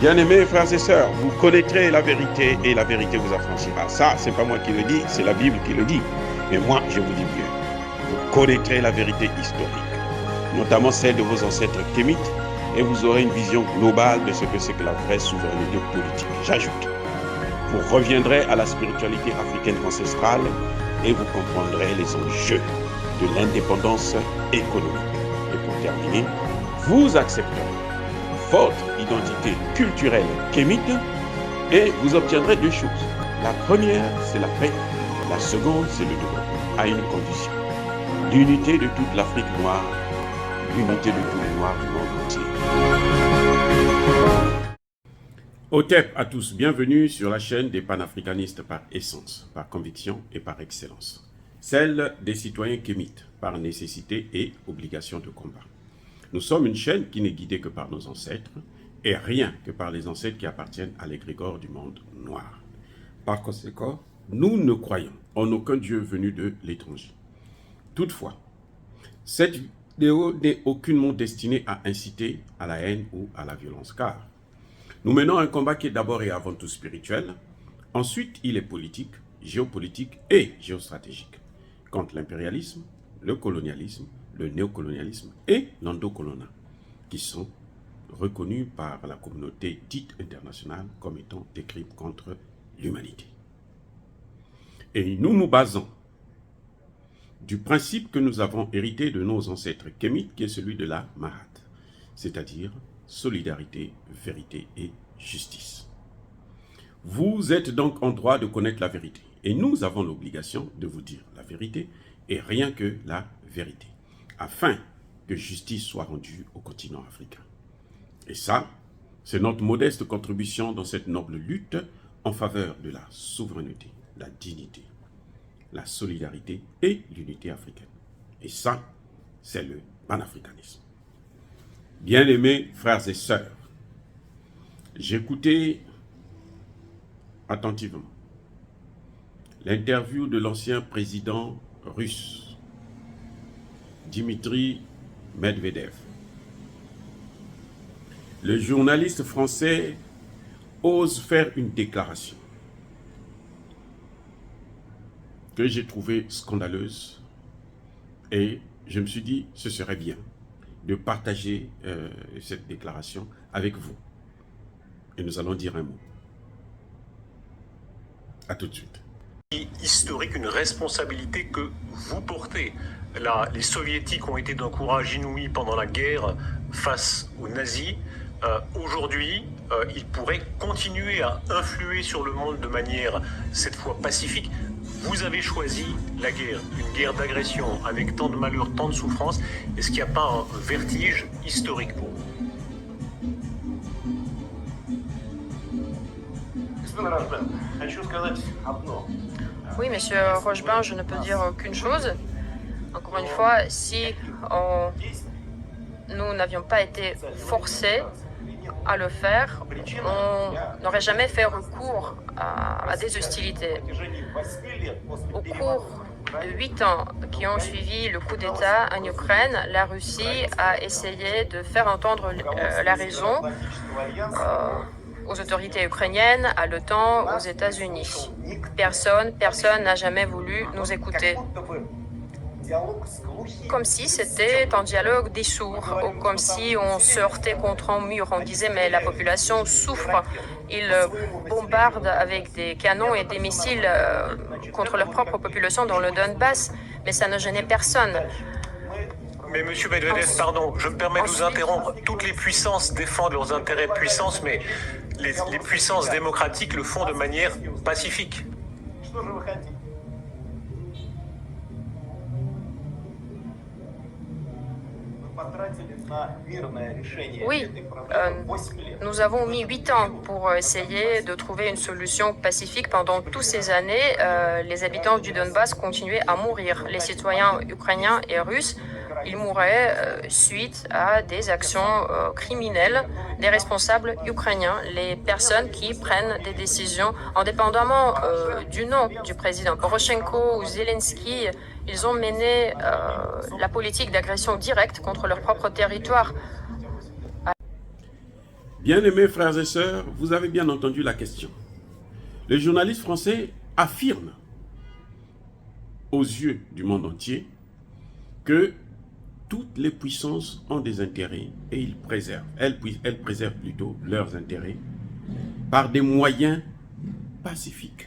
Bien-aimés frères et sœurs, vous connaîtrez la vérité et la vérité vous affranchira. Ça, c'est pas moi qui le dis, c'est la Bible qui le dit. Mais moi, je vous dis mieux. Vous connaîtrez la vérité historique, notamment celle de vos ancêtres kémites, et vous aurez une vision globale de ce que c'est que la vraie souveraineté politique. J'ajoute, vous reviendrez à la spiritualité africaine ancestrale et vous comprendrez les enjeux de l'indépendance économique. Et pour terminer, vous accepterez votre identité culturelle kémite et vous obtiendrez deux choses. La première, c'est la paix. La seconde, c'est le développement, à une condition. L'unité de toute l'Afrique noire, l'unité de tous les Noirs du monde entier. Otep à tous, bienvenue sur la chaîne des panafricanistes par essence, par conviction et par excellence. Celle des citoyens kémites, par nécessité et obligation de combat. Nous sommes une chaîne qui n'est guidée que par nos ancêtres et rien que par les ancêtres qui appartiennent à l'égrégore du monde noir. Par conséquent, nous ne croyons en aucun Dieu venu de l'étranger. Toutefois, cette vidéo n'est aucunement destinée à inciter à la haine ou à la violence, car nous menons un combat qui est d'abord et avant tout spirituel, ensuite il est politique, géopolitique et géostratégique, contre l'impérialisme, le colonialisme, le néocolonialisme et l'endocoloniat, qui sont reconnus par la communauté dite internationale comme étant des crimes contre l'humanité. Et nous nous basons du principe que nous avons hérité de nos ancêtres kémites, qui est celui de la Mahat, c'est-à-dire solidarité, vérité et justice. Vous êtes donc en droit de connaître la vérité, et nous avons l'obligation de vous dire la vérité, et rien que la vérité, afin que justice soit rendue au continent africain. Et ça, c'est notre modeste contribution dans cette noble lutte en faveur de la souveraineté, la dignité, la solidarité et l'unité africaine. Et ça, c'est le panafricanisme. Bien-aimés frères et sœurs, j'écoutais attentivement l'interview de l'ancien président russe, Dimitri Medvedev. Le journaliste français ose faire une déclaration que j'ai trouvée scandaleuse et je me suis dit ce serait bien de partager cette déclaration avec vous. Et nous allons dire un mot. À tout de suite. Historique, une responsabilité que vous portez. Là, les soviétiques ont été d'un courage inouï pendant la guerre face aux nazis. Aujourd'hui, ils pourraient continuer à influer sur le monde de manière, cette fois pacifique. Vous avez choisi la guerre, une guerre d'agression avec tant de malheurs, tant de souffrances. Est-ce qu'il n'y a pas un vertige historique pour vous? Oui, monsieur Rochebin, je ne peux dire qu'une chose. Encore une fois, si nous n'avions pas été forcés à le faire, on n'aurait jamais fait recours à des hostilités. Au cours de 8 ans qui ont suivi le coup d'État en Ukraine, la Russie a essayé de faire entendre la raison aux autorités ukrainiennes, à l'OTAN, aux États-Unis. Personne n'a jamais voulu nous écouter. Comme si c'était un dialogue des sourds, ou comme si on se heurtait contre un mur. On disait, mais la population souffre. Ils bombardent avec des canons et des missiles contre leur propre population dans le Donbass, mais ça ne gênait personne. Mais monsieur Medvedev, pardon, je me permets de vous interrompre. Toutes les puissances défendent leurs intérêts de puissance, mais les puissances démocratiques le font de manière pacifique. Oui, nous avons mis 8 ans pour essayer de trouver une solution pacifique. Pendant toutes ces années, les habitants du Donbass continuaient à mourir. Les citoyens ukrainiens et russes, ils mouraient suite à des actions criminelles des responsables ukrainiens, les personnes qui prennent des décisions indépendamment du nom du président. Poroshenko ou Zelensky, ils ont mené la politique d'agression directe contre leur propre territoire. Bien-aimés frères et sœurs, vous avez bien entendu la question. Le journaliste français affirme aux yeux du monde entier que toutes les puissances ont des intérêts et ils préservent. Elles préservent plutôt leurs intérêts par des moyens pacifiques.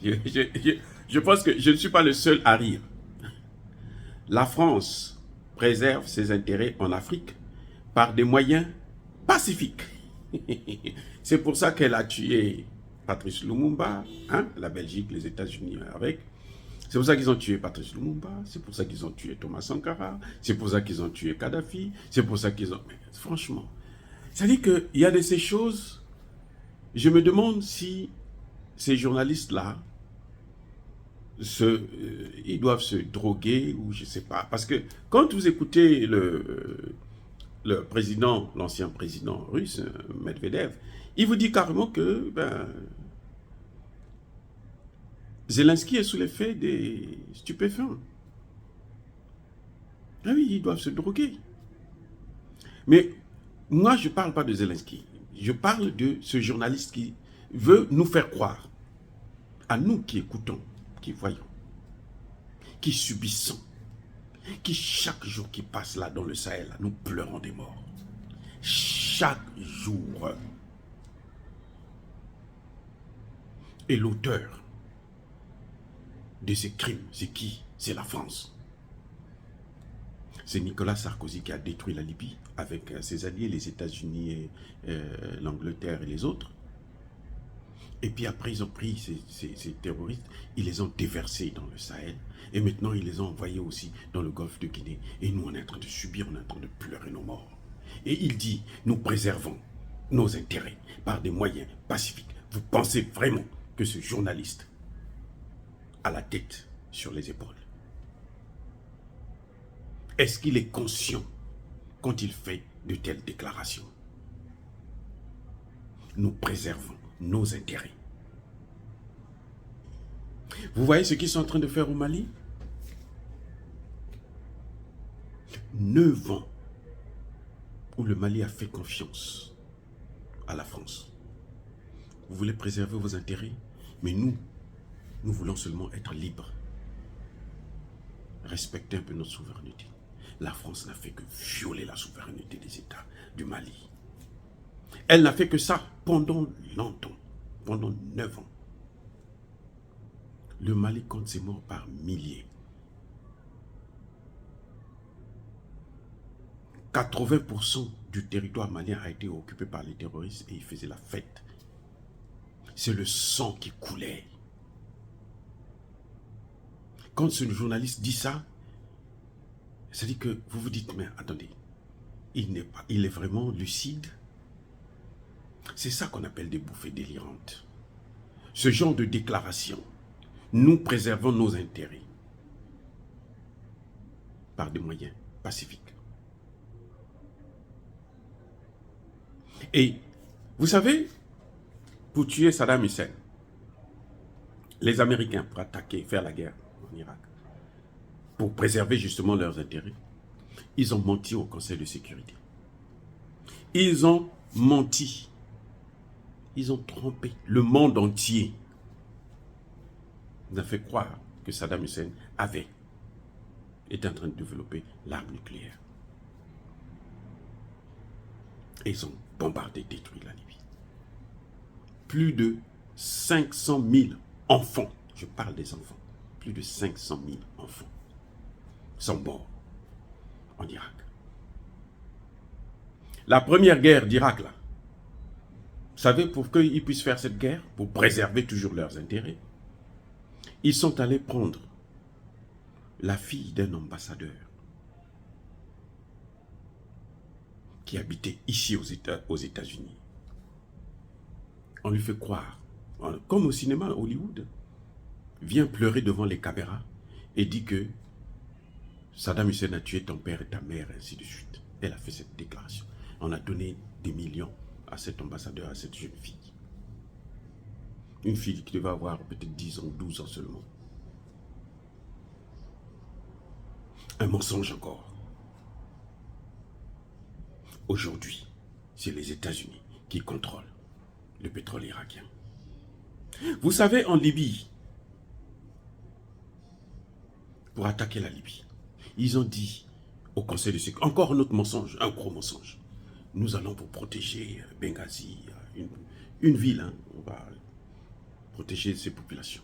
Je pense que je ne suis pas le seul à rire. La France préserve ses intérêts en Afrique par des moyens pacifiques. C'est pour ça qu'elle a tué Patrice Lumumba, hein, la Belgique, les États-Unis avec. C'est pour ça qu'ils ont tué Patrice Lumumba, c'est pour ça qu'ils ont tué Thomas Sankara, c'est pour ça qu'ils ont tué Kadhafi, c'est pour ça qu'ils ont... Mais, franchement, ça dit qu'il y a de ces choses, je me demande si ces journalistes-là, ils doivent se droguer ou je ne sais pas. Parce que quand vous écoutez le président, l'ancien président russe, Medvedev, il vous dit carrément que Zelensky est sous l'effet des stupéfiants. Ah oui, ils doivent se droguer. Mais moi, je ne parle pas de Zelensky. Je parle de ce journaliste qui veut nous faire croire, à nous qui écoutons, qui voyons, qui subissons, qui chaque jour qui passe là dans le Sahel, là, nous pleurons des morts. Chaque jour. Et l'auteur de ces crimes, c'est qui? C'est la France. C'est Nicolas Sarkozy qui a détruit la Libye avec ses alliés, les États-Unis et l'Angleterre et les autres. Et puis après, ils ont pris ces terroristes, ils les ont déversés dans le Sahel. Et maintenant, ils les ont envoyés aussi dans le golfe de Guinée. Et nous, on est en train de subir, on est en train de pleurer nos morts. Et il dit, nous préservons nos intérêts par des moyens pacifiques. Vous pensez vraiment que ce journaliste a la tête sur les épaules? Est-ce qu'il est conscient quand il fait de telles déclarations? Nous préservons nos intérêts. Vous voyez ce qu'ils sont en train de faire au Mali? 9 ans où le Mali a fait confiance à la France. Vous voulez préserver vos intérêts, mais nous voulons seulement être libres. Respecter un peu notre souveraineté. La France n'a fait que violer la souveraineté des États du Mali. Elle n'a fait que ça pendant longtemps, pendant 9 ans. Le Mali compte ses morts par milliers. 80% du territoire malien a été occupé par les terroristes et ils faisaient la fête. C'est le sang qui coulait. Quand ce journaliste dit ça, ça dit que vous vous dites, mais attendez, il est vraiment lucide. C'est ça qu'on appelle des bouffées délirantes. Ce genre de déclaration, nous préservons nos intérêts par des moyens pacifiques. Et vous savez, pour tuer Saddam Hussein, les Américains, pour attaquer, faire la guerre en Irak, pour préserver justement leurs intérêts, ils ont menti au Conseil de sécurité. Ils ont menti. Ils ont trompé le monde entier. Ils ont fait croire que Saddam Hussein était en train de développer l'arme nucléaire. Et ils ont bombardé, détruit la Libye. Plus de 500 000 enfants, je parle des enfants, plus de 500 000 enfants sont morts en Irak. La première guerre d'Irak, là, vous savez pourquoi ils puissent faire cette guerre? Pour préserver toujours leurs intérêts. Ils sont allés prendre la fille d'un ambassadeur qui habitait ici aux États-Unis. On lui fait croire, comme au cinéma Hollywood, vient pleurer devant les caméras et dit que Saddam Hussein a tué ton père et ta mère, et ainsi de suite. Elle a fait cette déclaration. On a donné des millions à cet ambassadeur, à cette jeune fille. Une fille qui devait avoir peut-être 10 ans, 12 ans seulement. Un mensonge encore. Aujourd'hui, c'est les États-Unis qui contrôlent le pétrole irakien. Vous savez, en Libye, pour attaquer la Libye, ils ont dit au Conseil de sécurité, encore un autre mensonge, un gros mensonge. Nous allons vous protéger Benghazi, une ville, hein, on va protéger ces populations.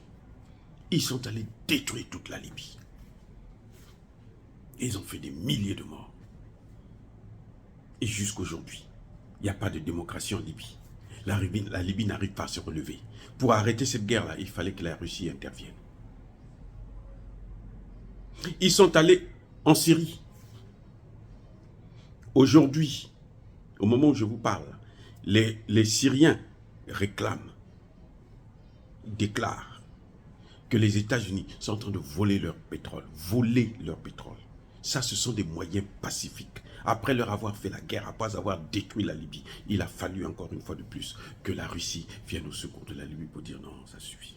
Ils sont allés détruire toute la Libye. Et ils ont fait des milliers de morts. Et jusqu'aujourd'hui, il n'y a pas de démocratie en Libye. La Libye n'arrive pas à se relever. Pour arrêter cette guerre-là, il fallait que la Russie intervienne. Ils sont allés en Syrie. Aujourd'hui, au moment où je vous parle, les Syriens réclament, déclarent que les États-Unis sont en train de voler leur pétrole. Voler leur pétrole. Ça, ce sont des moyens pacifiques. Après leur avoir fait la guerre, après avoir détruit la Libye, il a fallu encore une fois de plus que la Russie vienne au secours de la Libye pour dire non, ça suffit.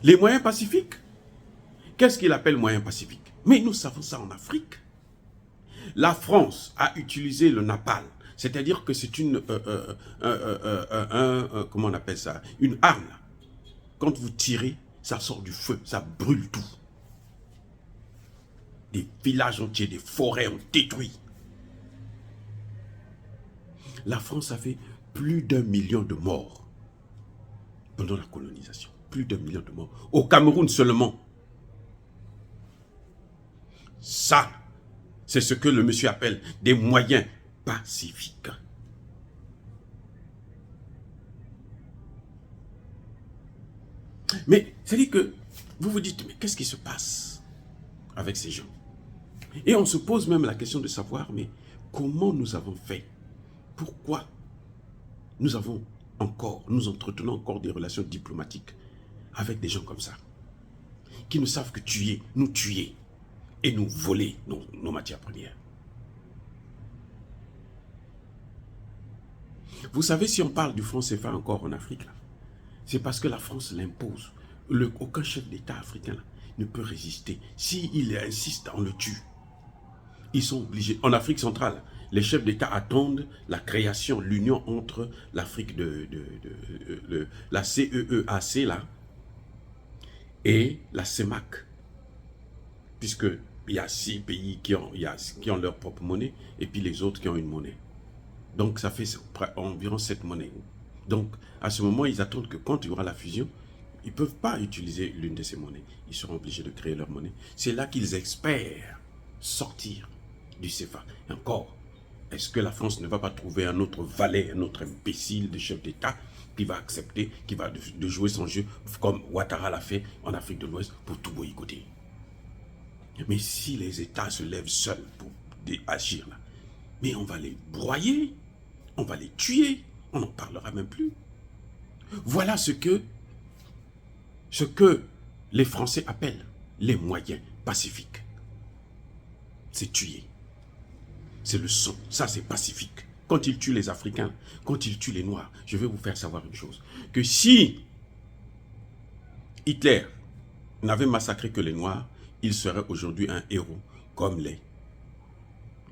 Les moyens pacifiques, qu'est-ce qu'il appelle moyens pacifiques? Mais nous savons ça en Afrique. La France a utilisé le napalm, c'est-à-dire que c'est une, comment on appelle ça, une arme. Quand vous tirez, ça sort du feu, ça brûle tout. Des villages entiers, des forêts ont détruit. La France a fait plus d'1 million de morts pendant la colonisation. Plus d'1 million de morts. Au Cameroun seulement. Ça, c'est ce que le monsieur appelle des moyens pacifiques. Mais c'est-à-dire que vous vous dites, mais qu'est-ce qui se passe avec ces gens? Et on se pose même la question de savoir, mais comment nous avons fait? Pourquoi nous entretenons encore des relations diplomatiques avec des gens comme ça, qui ne savent que nous tuer et nous voler nos matières premières? Vous savez, si on parle du franc CFA encore en Afrique, c'est parce que la France l'impose. Aucun chef d'État africain là, ne peut résister. S'il insiste, on le tue. Ils sont obligés. En Afrique centrale, les chefs d'État attendent la création, l'union entre l'Afrique la CEEAC là, et la CEMAC. Puisqu'il y a 6 pays qui ont leur propre monnaie, et puis les autres qui ont une monnaie. Donc ça fait environ 7 monnaies. Donc à ce moment, ils attendent que quand il y aura la fusion, ils ne peuvent pas utiliser l'une de ces monnaies. Ils seront obligés de créer leur monnaie. C'est là qu'ils espèrent sortir du CFA. Et encore, est-ce que la France ne va pas trouver un autre valet, un autre imbécile de chef d'État qui va accepter, qui va de jouer son jeu comme Ouattara l'a fait en Afrique de l'Ouest pour tout boycotter? Mais si les États se lèvent seuls pour agir là, mais on va les broyer, on va les tuer, on n'en parlera même plus. Voilà ce que les Français appellent les moyens pacifiques. C'est tuer. C'est le sang. Ça, c'est pacifique. Quand ils tuent les Africains, quand ils tuent les Noirs, je vais vous faire savoir une chose. Que si Hitler n'avait massacré que les Noirs, il serait aujourd'hui un héros comme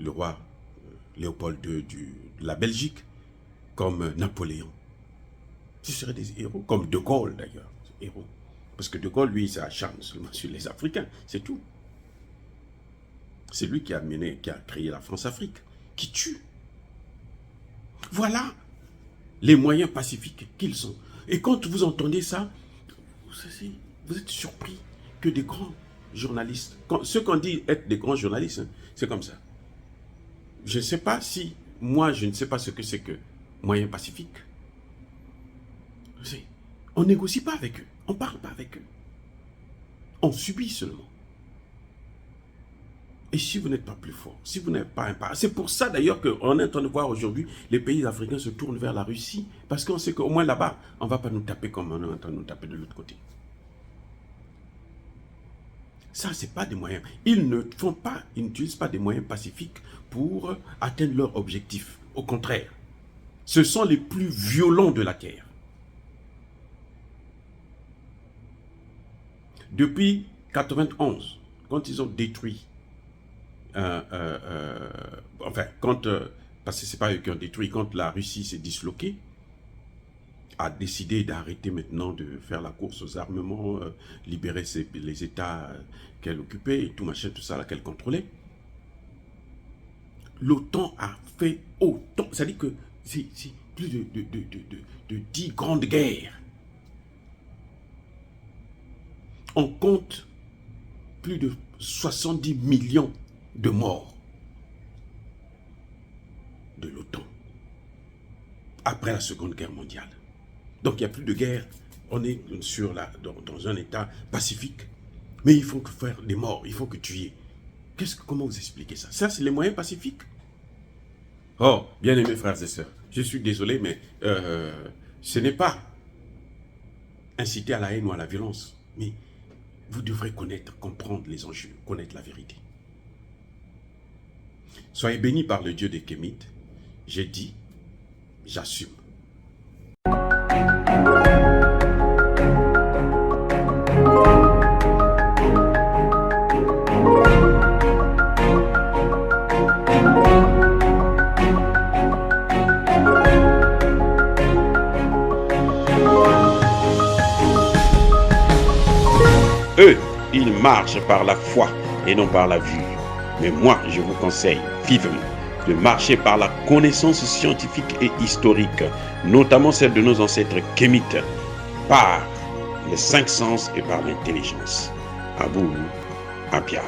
le roi Léopold II de la Belgique, comme Napoléon. Ce seraient des héros, comme De Gaulle d'ailleurs, héros. Parce que De Gaulle, lui, ça acharne seulement sur les Africains, c'est tout. C'est lui qui a créé la France-Afrique, qui tue. Voilà les moyens pacifiques qu'ils sont. Et quand vous entendez ça, vous êtes surpris que des grands journalistes, ceux qu'on dit être des grands journalistes, hein, c'est comme ça. Je ne sais pas si, moi, je ne sais pas ce que c'est que moyens pacifiques. On ne négocie pas avec eux, on ne parle pas avec eux. On subit seulement. Et si vous n'êtes pas plus fort, si vous n'êtes pas un... C'est pour ça d'ailleurs qu'on est en train de voir aujourd'hui les pays africains se tournent vers la Russie, parce qu'on sait qu'au moins là-bas, on ne va pas nous taper comme on est en train de nous taper de l'autre côté. Ça, ce n'est pas des moyens. Ils n'utilisent pas des moyens pacifiques pour atteindre leur objectif. Au contraire, ce sont les plus violents de la Terre. Depuis 91, quand ils ont détruit enfin, parce que c'est pas eux qui ont détruit, quand la Russie s'est disloquée, a décidé d'arrêter maintenant de faire la course aux armements, libérer les États qu'elle occupait, et tout machin, tout ça, là, qu'elle contrôlait. L'OTAN a fait autant, c'est-à-dire que c'est plus de 10 grandes guerres. On compte plus de 70 millions de morts de l'OTAN après la Seconde Guerre mondiale. Donc il n'y a plus de guerre, on est dans un état pacifique, mais il faut que faire des morts, il faut que tuer. Comment vous expliquez ça? Ça, c'est les moyens pacifiques. Oh, bien-aimés frères et sœurs, je suis désolé, mais ce n'est pas inciter à la haine ou à la violence, mais vous devrez connaître, comprendre les enjeux, connaître la vérité. Soyez bénis par le Dieu des Kémites. J'ai dit, j'assume. Eux, ils marchent par la foi et non par la vue. Mais moi, je vous conseille vivement de marcher par la connaissance scientifique et historique, notamment celle de nos ancêtres kémites, par les 5 sens et par l'intelligence. Abou Abia.